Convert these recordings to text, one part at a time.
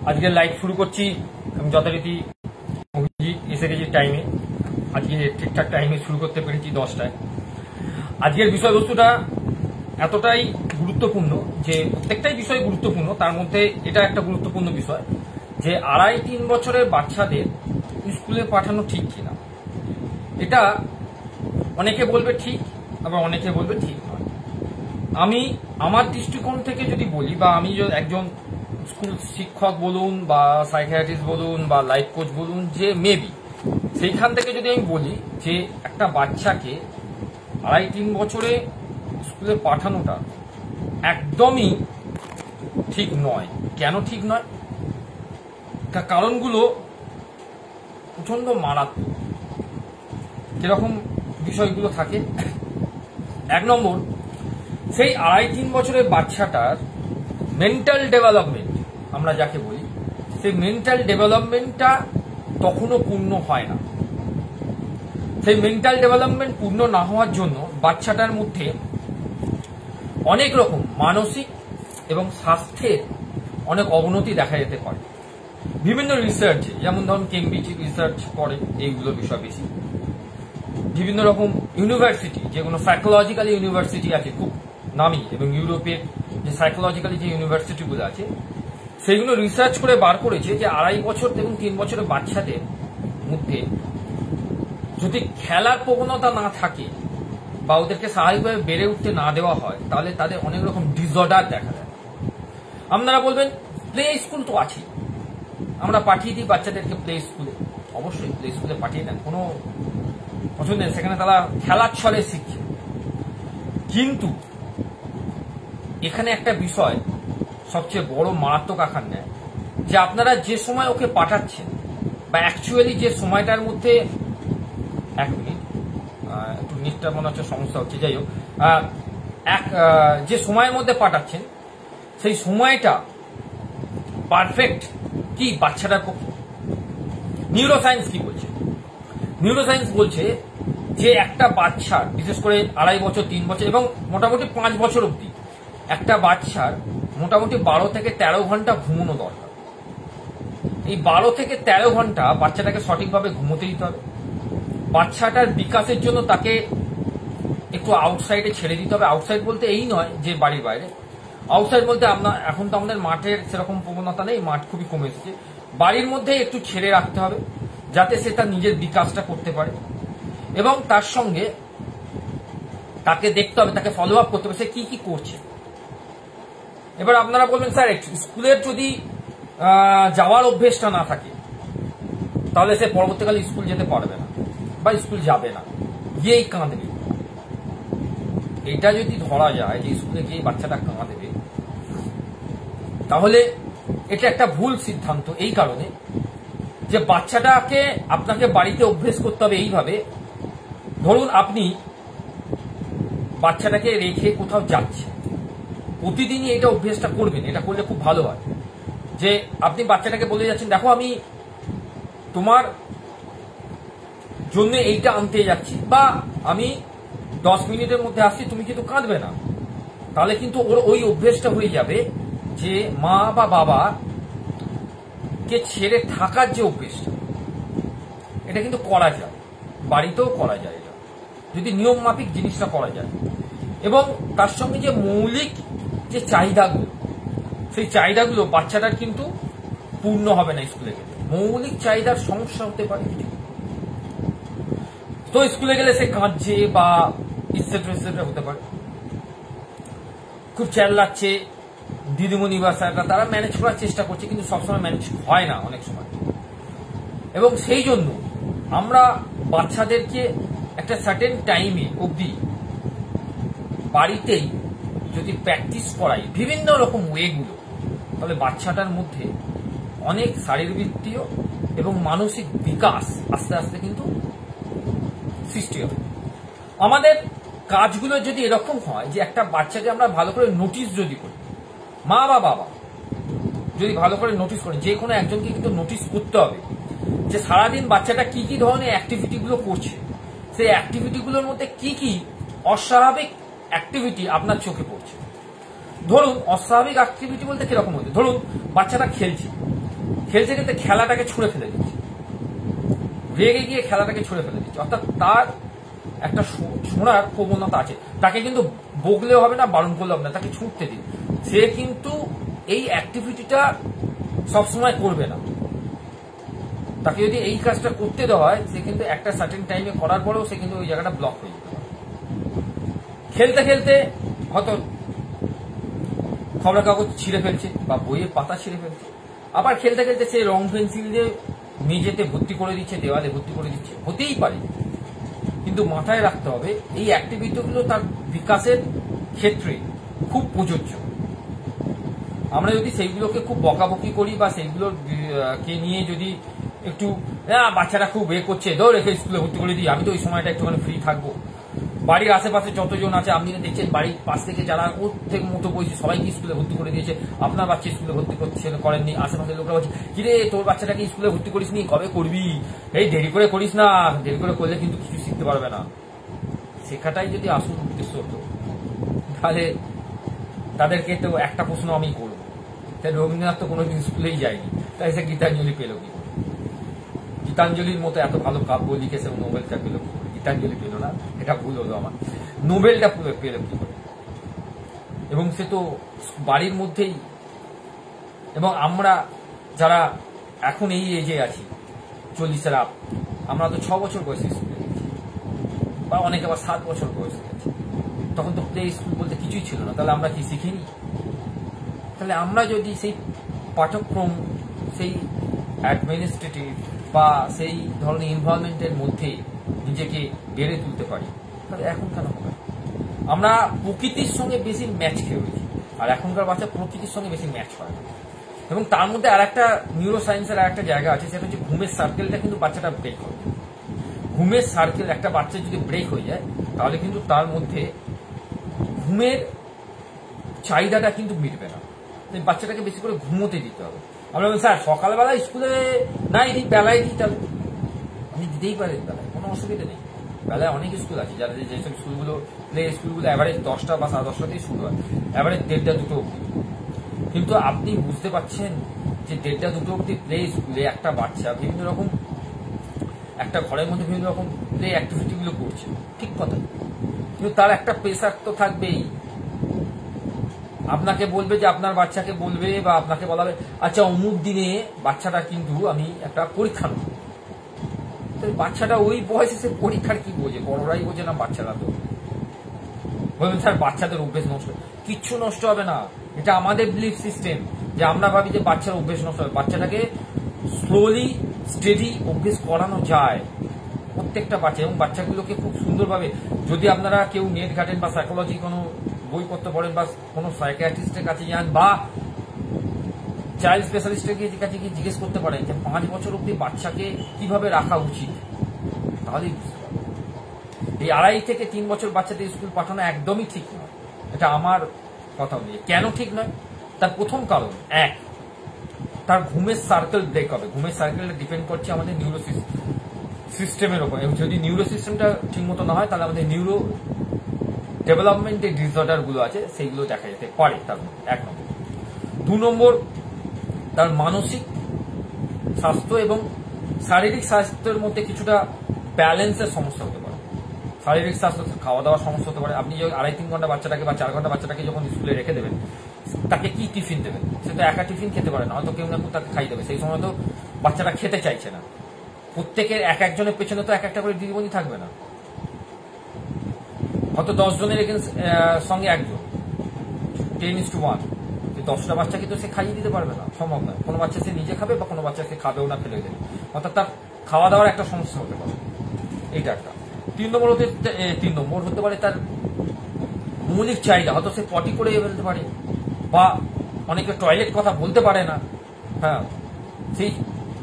আজকে লাইভ শুরু করছি। আমি যথারীতি অভিজিৎ এসে গেছি টাইমে, আজকে ঠিকঠাক টাইমে শুরু করতে পেরেছি 10টায়। আজকের বিষয়বস্তুটা এতটাই গুরুত্বপূর্ণ যে প্রত্যেকটাই বিষয় গুরুত্বপূর্ণ, তার মধ্যে এটা একটা গুরুত্বপূর্ণ বিষয় যে 2.5-3 বছরের বাচ্চাদের স্কুলে পাঠানো ঠিক কিনা। এটা অনেকে বলবে ঠিক, আবার অনেকে বলবে ঠিক নয়। আমি আমার দৃষ্টিকোণ থেকে যদি বলি, বা আমি একজন স্কুল শিক্ষক বলুন বা সাইকিয়াট্রিস্ট বলুন বা লাইফ কোচ বলুন, যে মেবি সেইখান থেকে যদি আমি বলি যে একটা বাচ্চাকে 2.5-3 বছরে স্কুলে পাঠানোটা একদমই ঠিক নয়। কেন ঠিক নয়? কারণগুলো প্রচন্ড মারাত্মক। কিরকম বিষয়গুলো থাকে? 1 নম্বর, সেই 2.5-3 বছরের বাচ্চাটার মেন্টাল ডেভেলপমেন্ট, আমরা যাকে বলি, সেই মেন্টাল ডেভেলপমেন্টটা তখনও পূর্ণ হয় না। সেই মেন্টাল ডেভেলপমেন্ট পূর্ণ না হওয়ার জন্য বাচ্চাটার মধ্যে অনেক রকম মানসিক এবং স্বাস্থ্যের অনেক অবনতি দেখা যেতে পারে। বিভিন্ন রিসার্চ, যেমন ধরুন কেমব্রিজ রিসার্চ করে এইগুলো বিষয় বেশি, বিভিন্ন রকম ইউনিভার্সিটি, যেগুলো সাইকোলজিক্যাল ইউনিভার্সিটি আছে খুব নামি, এবং ইউরোপের যে সাইকোলজিক্যালি যে ইউনিভার্সিটিগুলো আছে সেইগুলো রিসার্চ করে বার করেছে যে 2.5 বছর এবং 3 বছরের বাচ্চাদের মধ্যে যদি খেলার প্রবণতা না থাকে বা ওদেরকে স্বাভাবিকভাবে বেড়ে উঠতে না দেওয়া হয়, তাহলে তাদের অনেক রকম ডিসঅর্ডার দেখা যায়। আপনারা বলবেন প্লে স্কুল তো আছে, আমরা পাঠিয়ে দিই বাচ্চাদেরকে প্লে স্কুলে। অবশ্যই প্লে স্কুলে পাঠিয়ে দেন, কোনো অসুবিধা নেই, সেখানে তারা খেলার ছলে শিখছে। কিন্তু এখানে একটা বিষয় সবচেয়ে বড় মারাত্মক আকার নেয়, যে আপনারা যে সময় ওকে পাঠাচ্ছেন, বা অ্যাকচুয়ালি যে সময়টার মধ্যে, 1 মিনিট, একটু নেটটা মনে হচ্ছে সমস্যা হচ্ছে, যাই হোক, যে সময়ের মধ্যে পাঠাচ্ছেন সেই সময়টা পারফেক্ট কি বাচ্চাটার পক্ষে? নিউরোসায়েন্স কি বলছে? নিউরোসায়েন্স বলছে যে একটা বাচ্চার, বিশেষ করে 2.5 বছর, 3 বছর এবং মোটামুটি 5 বছর অবধি একটা বাচ্চার মোটামুটি 12 থেকে 13 ঘন্টা ঘুমানো দরকার। এই 12 থেকে 13 ঘন্টা বাচ্চাটাকে সঠিকভাবে ঘুমোতে দিতে হবে। বাচ্চাটার বিকাশের জন্য তাকে একটু আউটসাইডে ছেড়ে দিতে হবে। আউটসাইড বলতে এই নয় যে বাড়ির বাইরে, আউটসাইড বলতে এখন তো আমাদের মাঠের সেরকম প্রবণতা নেই, মাঠ খুবই কমে এসেছে। বাড়ির মধ্যে একটু ছেড়ে রাখতে হবে যাতে সে তার নিজের বিকাশটা করতে পারে, এবং তার সঙ্গে তাকে দেখতে হবে, তাকে ফলো আপ করতে হবে সে কি কি করছে। এবার আপনারা বলবেন স্যার স্কুলের যদি যাওয়ার অভ্যেসটা না থাকে তাহলে সে পরবর্তীকালে স্কুল যেতে পারবে না বা স্কুল যাবে না, গিয়েই কাঁদবে। এটা যদি ধরা যায় যে স্কুলে গিয়ে বাচ্চাটা কাঁদবে, তাহলে এটা একটা ভুল সিদ্ধান্ত। এই কারণে যে বাচ্চাটাকে আপনাকে বাড়িতে অভ্যেস করতে হবে এইভাবে, ধরুন আপনি বাচ্চাটাকে রেখে কোথাও যাচ্ছেন, প্রতিদিনই এটা অভ্যেসটা করবেন। এটা করলে খুব ভালো হয় যে আপনি বাচ্চাটাকে বলে যাচ্ছেন, দেখো আমি তোমার জন্য এইটা আনতে যাচ্ছি, বা আমি 10 মিনিটের মধ্যে আসছি, তুমি কিন্তু কাঁদবে না। তাহলে কিন্তু ওর ওই অভ্যেসটা হয়ে যাবে যে মা বা বাবা কে ছেড়ে থাকার যে অভ্যেসটা, এটা কিন্তু করা যায়, বাড়িতেও করা যায় এটা, যদি নিয়ম মাফিক জিনিসটা করা যায়। এবং তার সঙ্গে যে মৌলিক যে চাহিদাগুলো, সেই চাহিদাগুলো বাচ্চাটার কিন্তু পূর্ণ হবে না স্কুলে গেলে। মৌলিক চাহিদার সমস্যা হতে পারে কিছু, তো স্কুলে গেলে সে কাঁদছে বা ইসেট্রা হতে পারে, খুব চেল্লাচ্ছে, দিদিমণি বা স্যাররা তারা ম্যানেজ করার চেষ্টা করছে, কিন্তু সবসময় ম্যানেজ হয় না অনেক সময়। এবং সেই জন্য আমরা বাচ্চাদেরকে একটা সার্টেন টাইমে অবধি বাড়িতেই যদি প্র্যাকটিস করাই বিভিন্ন রকম ওয়েগুলো, তাহলে বাচ্চাটার মধ্যে অনেক শারীরবৃত্তীয় এবং মানসিক বিকাশ আস্তে আস্তে কিন্তু সৃষ্টি হবে। আমাদের কাজগুলো যদি এরকম হয় যে একটা বাচ্চাকে আমরা ভালো করে নোটিস যদি করি, মা বা বাবা যদি ভালো করে নোটিস করেন, যে কোনো একজনকে কিন্তু নোটিস করতে হবে যে সারাদিন বাচ্চাটা কি কি ধরনের অ্যাক্টিভিটিগুলো করছে, সেই অ্যাক্টিভিটিগুলোর মধ্যে কি কি অস্বাভাবিক অ্যাক্টিভিটি আপনার চোখে পড়ছে। ধরুন অস্বাভাবিক অ্যাক্টিভিটি বলতে কিরকম হচ্ছে, ধরুন বাচ্চাটা খেলছে, খেলতে খেলতে খেলাটাকে ছুঁড়ে ফেলে দিচ্ছে, রেগে গিয়ে খেলাটাকে ছুঁড়ে ফেলে দিচ্ছে। অর্থাৎ তার একটা ছোঁড়ার প্রবণতা আছে, তাকে কিন্তু বগলেও হবে না, বারণ করলেও হবে না, তাকে ছুটতে দিন। সে কিন্তু এই অ্যাক্টিভিটিটা সবসময় করবে না। তাকে যদি এই কাজটা করতে দেওয়া হয়, সে কিন্তু একটা সার্টেন টাইমে করার পরেও সে কিন্তু ওই জায়গাটা ব্লক হয়ে যেতে পারে। খেলতে খেলতে হয়তো খবরের কাগজ ছিঁড়ে ফেলছে বা বইয়ের পাতা ছিঁড়ে ফেলছে, আবার খেলতে খেলতে সে রং পেন্সিল দিয়ে মেঝেতে ভর্তি করে দিচ্ছে, দেওয়ালে ভর্তি করে দিচ্ছে, হতেই পারে। কিন্তু মাথায় রাখতে হবে এই অ্যাক্টিভিটিগুলো তার বিকাশের ক্ষেত্রে খুব প্রযোজ্য। আমরা যদি সেইগুলোকে খুব বকাবকি করি বা সেইগুলোর কে নিয়ে যদি একটু বাচ্চারা খুব করছে, ধর রেখে স্কুলে ভর্তি করে দিই, আমি তো ওই সময়টা একটুখানি ফ্রি থাকবো। বাড়ির আশেপাশে যতজন আছে আপনি দেখছেন, বাড়ির পাশ থেকে যারা ওর থেকে মতো বলছে সবাইকে স্কুলে ভর্তি করে দিয়েছে, আপনার বাচ্চা স্কুলে ভর্তি করেননি। আশেপাশের লোকরা বলছে, কিরে তোর বাচ্চাটাকে স্কুলে ভর্তি করিস নি, কবে করবি, এই দেরি করে করিস না, দেরি করে করলে কিন্তু কিছু শিখতে পারবে না। শেখাটাই যদি আসল উদ্দেশ্য হতো, তাহলে তাদেরকে তো একটা প্রশ্ন আমি করবো, তাই রবীন্দ্রনাথ তো কোনোদিন স্কুলেই যায়নি, তাই সে গীতাঞ্জলি পেল কি? গীতাঞ্জলির মতো এত ভালো কাব্য লিখেছে, নোবেলটা পেল কি? গীতাঞ্জলি পেল না, এটা ভুল হলো আমার, নোবেলটা পেল কি করে? এবং সে তো বাড়ির মধ্যেই। এবং আমরা যারা এখন এই এজে আছি 40-এর আপ, আমরা তো 6 বছর বয়সে স্কুলে গেছি, বা অনেকে আবার 7 বছর বয়সে গেছি। তখন তো প্লে স্কুল বলতে কিছুই ছিল না, তাহলে আমরা কি শিখিনি? তাহলে আমরা যদি সেই পাঠ্যক্রম, সেই অ্যাডমিনিস্ট্রেটিভ বা সেই ধরনের ইনভলভমেন্টের মধ্যে নিজেকে বেড়ে তুলতে পারি, তাহলে এখন কেন হবে? আমরা প্রকৃতির সঙ্গে বেশি ম্যাচ খেয়েছি, আর এখনকার বাচ্চা প্রকৃতির সঙ্গে বেশি ম্যাচ হয় না। এবং তার মধ্যে আর একটা নিউরো সায়েন্সের আর একটা জায়গা আছে, সেটা হচ্ছে ঘুমের সার্কেলটা কিন্তু বাচ্চাটা ব্রেক হয়। ঘুমের সার্কেল একটা বাচ্চা যদি ব্রেক হয়ে যায়, তাহলে কিন্তু তার মধ্যে ঘুমের চাহিদাটা কিন্তু মিটবে না। বাচ্চাটাকে বেশি করে ঘুমোতে দিতে হবে। আমরা বলি, স্যার সকালবেলা স্কুলে নাই দিই, বেলায় দিই, তাহলে আপনি দিতেই পারেন বেলায়, কোনো অসুবিধা নেই। বেলায় অনেক স্কুল আছে, যারা যেসব স্কুলগুলো প্লে স্কুলগুলো অ্যাভারেজ 10টা বা 10:30 শুরু হয়, অ্যাভারেজ 1:30-2 অব্দি। কিন্তু আপনি বুঝতে পারছেন যে 1:30-2 অব্দি প্লে স্কুলে একটা বাচ্চা বিভিন্ন রকম, একটা ঘরের মধ্যে বিভিন্ন রকম প্লে অ্যাক্টিভিটিগুলো করছে, ঠিক কথা, কিন্তু তার একটা প্রেশার তো থাকবেই। আপনাকে বলবে যে আপনার বাচ্চাকে বলবে বা আপনাকে বলা হবে, আচ্ছা অমুক দিনে বাচ্চাটা কিন্তু আমি একটা পরীক্ষা নেব। বাচ্চাটা ওই বয়সে সে পরীক্ষার কি বোঝে? বড়রাই বোঝে না, বাচ্চারা তো বলবেন স্যার বাচ্চাদের অভ্যেস নষ্ট। কিচ্ছু নষ্ট হবে না, এটা আমাদের বিলিফ সিস্টেম যে আমরা ভাবি যে বাচ্চার অভ্যেস নষ্ট হবে। বাচ্চাটাকে স্লোলি স্টেডি অভ্যেস করানো যায় প্রত্যেকটা বাচ্চা, এবং বাচ্চাগুলোকে খুব সুন্দরভাবে, যদি আপনারা কেউ নেট ঘাটেন বা সাইকোলজি কোনো বইপত্র পড়েন বা কোনো সাইকিয়াট্রিস্টের কাছে যান বা চাইল্ড স্পেশালিস্টের কাছে গিয়ে জিজ্ঞেস করতে পারেন যে 5 বছর অব্দি বাচ্চাকে কিভাবে রাখা উচিত, তাহলেই বুঝতে পারবেন। এই 2.5 থেকে 3 বছর বাচ্চাদের স্কুল পাঠানো একদমই ঠিক নয়, এটা আমার কথা অনুযায়ী। কেন ঠিক নয়? তার প্রথম কারণ, তার ঘুমের সার্কেল ব্রেক হবে। ঘুমের সার্কেলটা ডিপেন্ড করছে আমাদের নিউরো সিস্টেমের উপর, এবং যদি নিউরো সিস্টেমটা ঠিক মতো না হয়, তাহলে আমাদের নিউরো ডেভেলপমেন্টের ডিসঅর্ডার গুলো আছে, সেইগুলো দেখা যেতে পারে। তার 1 নম্বর। 2 নম্বর, তার মানসিক স্বাস্থ্য এবং শারীরিক স্বাস্থ্যের মধ্যে কিছুটা ব্যালেন্সের সমস্যা হতে পারে। শারীরিক স্বাস্থ্য, খাওয়া দাওয়ার সমস্যা হতে পারে। আপনি যখন 2.5-3 ঘন্টা বাচ্চাটাকে বা 4 ঘন্টা বাচ্চাটাকে যখন স্কুলে রেখে দেবেন, তাকে কি টিফিন দেবেন? সে তো একা টিফিন খেতে পারে না, হয়তো কেউ না কেউ তাকে খাই দেবে। সেই সময় তো বাচ্চাটা খেতে চাইছে না। প্রত্যেকের একজনের পেছনে তো একটা করে দিদিমণি থাকবে না, হয়তো 10 জনের সঙ্গে একজন, 10:1। 10টা বাচ্চাকে তো সে খাইয়ে দিতে পারবে না, সম্ভব নয়। কোনো বাচ্চা সে নিজে খাবে বা কোনো বাচ্চা সে খাবেও না, ফেলে দেবে। অর্থাৎ তার খাওয়া দাওয়ার একটা সমস্যা হতে পারে, এইটা একটা। 3 নম্বর হতে পারে তার মৌলিক চাহিদা, হয়তো সে পটি করে ফেলতে পারে, বা অনেকে টয়লেট কথা বলতে পারে না। হ্যাঁ, সেই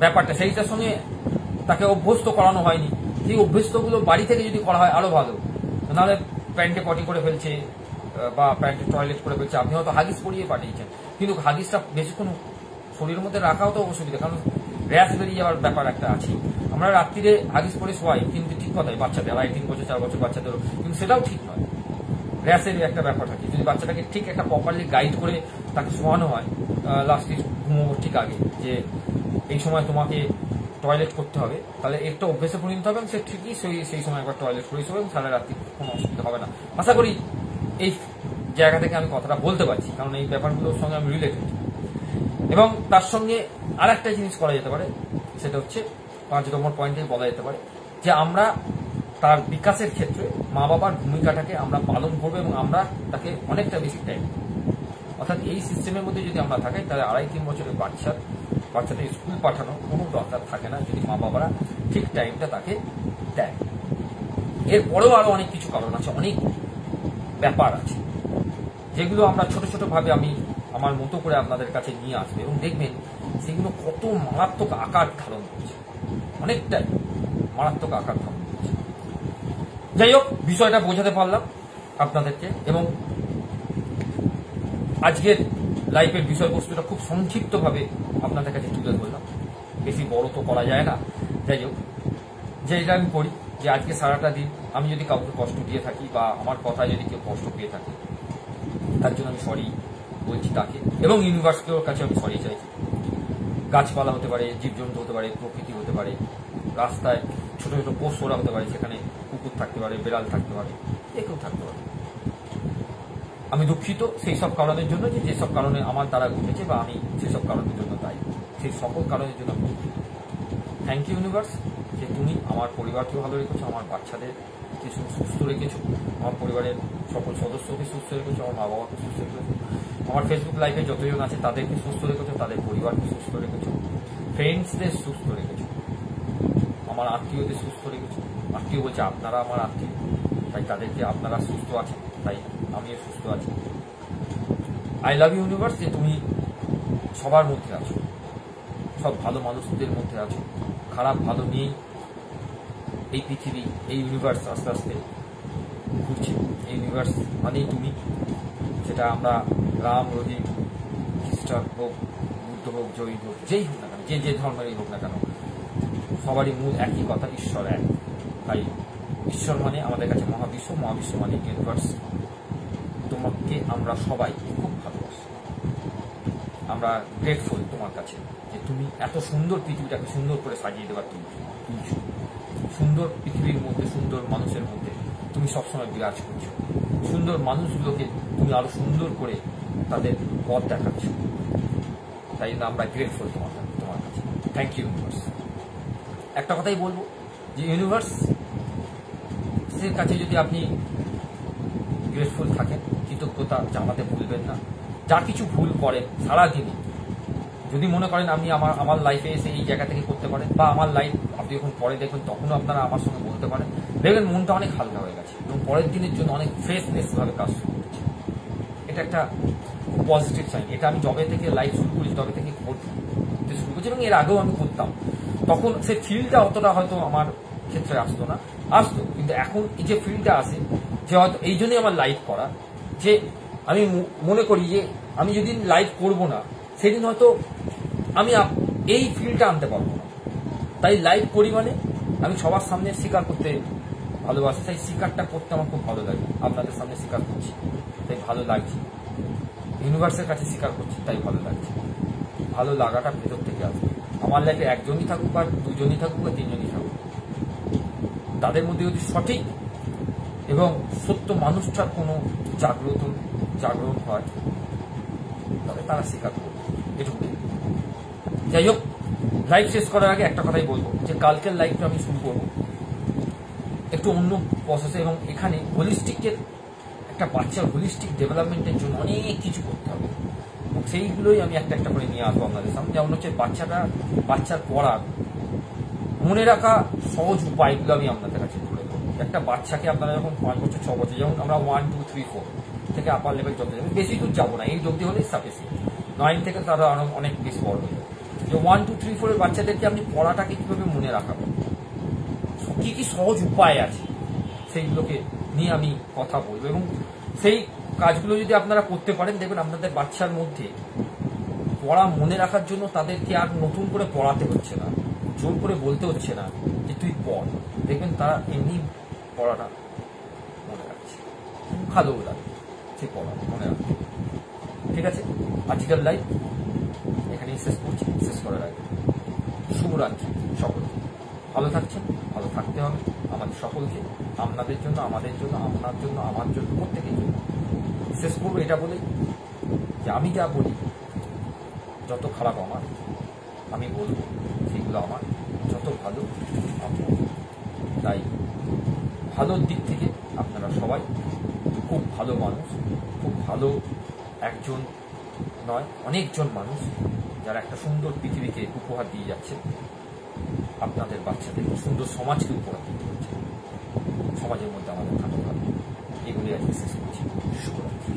ব্যাপারটা, সেইটার সঙ্গে তাকে অভ্যস্ত করানো হয়নি। সেই অভ্যস্তগুলো বাড়ি থেকে যদি করা হয় আরো ভালো। নাহলে প্যান্টে পটি করে ফেলছে বা প্যান্টে টয়লেট করে ফেলছে, আপনি হয়তো হাগিস পরিয়ে পাঠিয়েছেন, কিন্তু হাগিসটা বেশিক্ষণ শরীরের মধ্যে রাখাও তো অসুবিধা, কারণ র্যাশ বেরিয়ে যাওয়ার ব্যাপার একটা আছে। আমরা রাত্রিরে হাগিস পরে শোয়াই, কিন্তু ঠিক কথাই বাচ্চাদের 2.5-3 বছর 4 বছর বাচ্চাদেরও, কিন্তু সেটাও ঠিক নয়। র্যাশের একটা ব্যাপার থাকে। যদি বাচ্চাটাকে ঠিক একটা প্রপারলি গাইড করে তাকে শোয়ানো হয় লাস্টে ঘুমোবার ঠিক আগে, যে এই সময় তোমাকে টয়লেট করতে হবে, তাহলে একটা অভ্যেসে পরিণত হবে, সে ঠিকই সেই সময় একবার টয়লেট করে শোবে এবং সারা রাত্রি কোনো অসুবিধা হবে না। আশা করি এই জায়গা থেকে আমি কথাটা বলতে পারছি, কারণ এই ব্যাপারগুলোর সঙ্গে আমি রিলেটেড। এবং তার সঙ্গে আর একটা জিনিস করা যেতে পারে, সেটা হচ্ছে 5 নম্বর পয়েন্টে বলা যেতে পারে যে আমরা তার বিকাশের ক্ষেত্রে মা বাবার ভূমিকাটাকে আমরা পালন করবো এবং আমরা তাকে অনেকটা বেশি টাইম, অর্থাৎ এই সিস্টেমের মধ্যে যদি আমরা থাকি, তাহলে 2.5-3 বছরের বাচ্চাটা স্কুল পাঠানো কোনো দরকার থাকে না, যদি মা বাবারা ঠিক টাইমটা তাকে দেয়। এরপরেও আরো অনেক কিছু কারণ আছে, অনেক ব্যাপার আছে, যেগুলো আমরা ছোট ছোট ভাবে আমি আমার মতো করে আপনাদের কাছে নিয়ে আসবো, এবং দেখবেন সেগুলো কত মারাত্মক আকার ধারণ করছে, অনেকটাই মারাত্মক আকার ধারণ করছে। যাই হোক, বিষয়টা বোঝাতে পারলাম আপনাদেরকে, এবং আজকের লাইফের বিষয়বস্তুটা খুব সংক্ষিপ্তভাবে আপনাদের কাছে তুলে ধরলাম, বেশি বড় তো করা যায় না। যাই হোক, যেটা আমি করি, যে আজকে সারাটা দিন আমি যদি কাউকে কষ্ট দিয়ে থাকি বা আমার কথায় যদি কেউ কষ্ট পেয়ে থাকে, তার জন্য আমি সরি বলছি তাকে, এবং ইউনিভার্সের কাছে আমি সরি চাইছি। গাছপালা হতে পারে, জীবজন্তু হতে পারে, প্রকৃতি হতে পারে, রাস্তায় ছোট ছোট পশুরা হতে পারে, সেখানে কুকুর থাকতে পারে, বেড়াল থাকতে পারে, কেউ থাকতে পারে। আমি দুঃখিত সেই সব কারণের জন্য, যেসব কারণে আমার দ্বারা ঘটেছে বা আমি যেসব কারণের জন্য দায়ী, সেই সকল কারণের জন্য আমি দুঃখিত। থ্যাংক ইউ ইউনিভার্স, যে তুমি আমার পরিবারকে ভালো রেখেছো, আমার বাচ্চাদের সুস্থ রেখেছো, আমার পরিবারের সকল সদস্যকে সুস্থ রেখেছো, আমার মা বাবাকে সুস্থ রেখেছো, আমার ফেসবুক লাইফে যতজন আছে তাদেরকে সুস্থ রেখেছো, তাদের পরিবারকে সুস্থ রেখেছো, ফ্রেন্ডসদের সুস্থ রেখেছো, আমার আত্মীয়দের সুস্থ রেখেছো। আত্মীয় বলছে আপনারা আমার আত্মীয়, তাই তাদেরকে আপনারা সুস্থ আছেন, তাই আমিও সুস্থ আছি। আই লাভ ইউ ইউনিভার্স, যে তুমি সবার মধ্যে আছো, সব ভালো মানুষদের মধ্যে আছো, খারাপ ভালো নিয়েই এই পৃথিবী, এই ইউনিভার্স আস্তে আস্তে ঘুরছে। এই ইউনিভার্স মানেই তুমি, সেটা আমরা রাম, রহিম, খ্রিস্টান হোক, বুদ্ধ হোক, জৈন হোক, যেই হোক না কেন, যে ধর্মেরই হোক না কেন, সবারই মূল একই কথা, ঈশ্বর এক। তাই ঈশ্বর মানে আমাদের কাছে মহাবিশ্ব, মহাবিশ্ব মানে ইউনিভার্স। তোমাকে আমরা সবাই খুব ভালোবাসি, আমরা গ্রেটফুল তোমার কাছে যে তুমি এত সুন্দর পৃথিবীটাকে সুন্দর করে সাজিয়ে দেবার তুলছো, সুন্দর পৃথিবীর মধ্যে, সুন্দর মানুষের মধ্যে তুমি সবসময় বিরাজ করছো, সুন্দর মানুষগুলোকে তুমি আরো সুন্দর করে তাদের পথ দেখাচ্ছ। তাই আমরা গ্রেটফুল তোমার কাছে। Thank you universe. একটা কথাই বলবো, যে ইউনিভার্সের কাছে যদি আপনি গ্রেটফুল থাকেন, কৃতজ্ঞতা জানাতে ভুলবেন না। যা কিছু ভুল করেন সারাদিনে, যদি মনে করেন আপনি আমার লাইফে এসে এই জায়গা থেকে করতে পারেন, বা আমার লাইফ আপনি যখন পরে দেখবেন তখনও আপনারা আমার সঙ্গে বলতে পারেন, দেখবেন মনটা অনেক হালকা হয়ে গেছে এবং পরের দিনের জন্য অনেক ফ্রেশনেস ভাবে কাজ শুরু করছে। এটা একটা পজিটিভ সাইন। এটা আমি যবে থেকে লাইফ শুরু করেছি তবে থেকে করতে শুরু করছি, এবং এর আগেও আমি করতাম। তখন সে ফিলটা অতটা হয়তো আমার ক্ষেত্রে আসতো না, আসতো, কিন্তু এখন এই যে ফিলটা আসে, যে হয়তো এই জন্যই আমার লাইভ করা, যে আমি মনে করি যে আমি যেদিন লাইভ করবো না সেদিন হয়তো আমি এই ফিলটা আনতে পারবো না। তাই লাইভ করি মানে আমি সবার সামনে স্বীকার করতে ভালোবাসি, তাই স্বীকারটা করতে আমার খুব ভালো লাগে। আপনাদের সামনে স্বীকার করছি তাই ভালো লাগছে, ইউনিভার্সের কাছে স্বীকার করছি তাই ভালো লাগছে। ভালো লাগাটা ভেতর থেকে আসবে। আমার লাইফে একজনই থাকুক বা দুজনই থাকুক বা তিনজনই থাকুক, তাদের মধ্যে যদি সঠিক এবং সত্য মানুষটার কোনো জাগরণ হয়, তবে তারা স্বীকার করবে, এটুকু। যাই হোক, লাইফ শেষ করার আগে একটা কথাই বলবো, যে কালকের লাইফটা আমি শুরু করবো একটু অন্য প্রসেসে, এবং এখানে হোলিস্টিকের একটা বাচ্চার হোলিস্টিক ডেভেলপমেন্টের জন্য অনেক কিছু করতে হবে, এবং সেইগুলোই আমি একটা একটা করে নিয়ে আসবো আপনাদের সামনে। যেমন হচ্ছে বাচ্চার পড়ার মনে রাখা সহজ উপায়গুলো আমি আপনাদের কাছে তুলে দেবো। একটা বাচ্চাকে আপনারা যখন 5 বছর 6 বছর, যেমন আমরা 1, 2, 3, 4 থেকে আপার লেভেল যত যাবে, বেশি দূর যাবো না, এই অবধি হলেই সাফিসিয়েন্ট। 9 থেকে তারা অনেক বেশি বড় হয়ে যাবে। যে 1, 2, 3, 4 এর বাচ্চাদেরকে আপনি পড়াটাকে কিভাবে মনে রাখাবেন, কি কি সহজ উপায় আছে, সেইগুলোকে নিয়ে আমি কথা বলবো, এবং সেই কাজগুলো যদি আপনারা করতে পারেন, দেখবেন আপনাদের বাচ্চার মধ্যে পড়া মনে রাখার জন্য তাদেরকে আর নতুন করে পড়াতে হচ্ছে না, জোর করে বলতে হচ্ছে না যে তুই পড়, দেখবেন তারা এমনি পড়াটা মনে রাখছে। ভালো লাগে ঠিক পড়া মনে রাখবে। ঠিক আছে, আজকের লাইভ এখানেই শেষ করছি। শেষ করার আগে শুভরাত্রি সকলকে। ভালো থাকছেন, ভালো থাকতে হবে আমাদের সকলকে, আপনাদের জন্য, আমাদের জন্য, আপনার জন্য, আমার জন্য, প্রত্যেকের জন্য। শেষ করবো এটা বলেই যে আমি যা বলি যত খারাপ আমার, আমি বলবো সেগুলো আমার, যত ভালো আপনার। তাই ভালোর দিক থেকে আপনারা সবাই খুব ভালো মানুষ, খুব ভালো একজন নয় অনেকজন মানুষ যারা একটা সুন্দর পৃথিবীকে উপহার দিয়ে যাচ্ছে, আপনাদের বাচ্চাদের সুন্দর সমাজকে উপহার দিয়ে যাচ্ছে। সমাজের মধ্যে আমাদের থাকতে হবে। এগুলি আজকে শেষ করছি। শুভরাত্রি।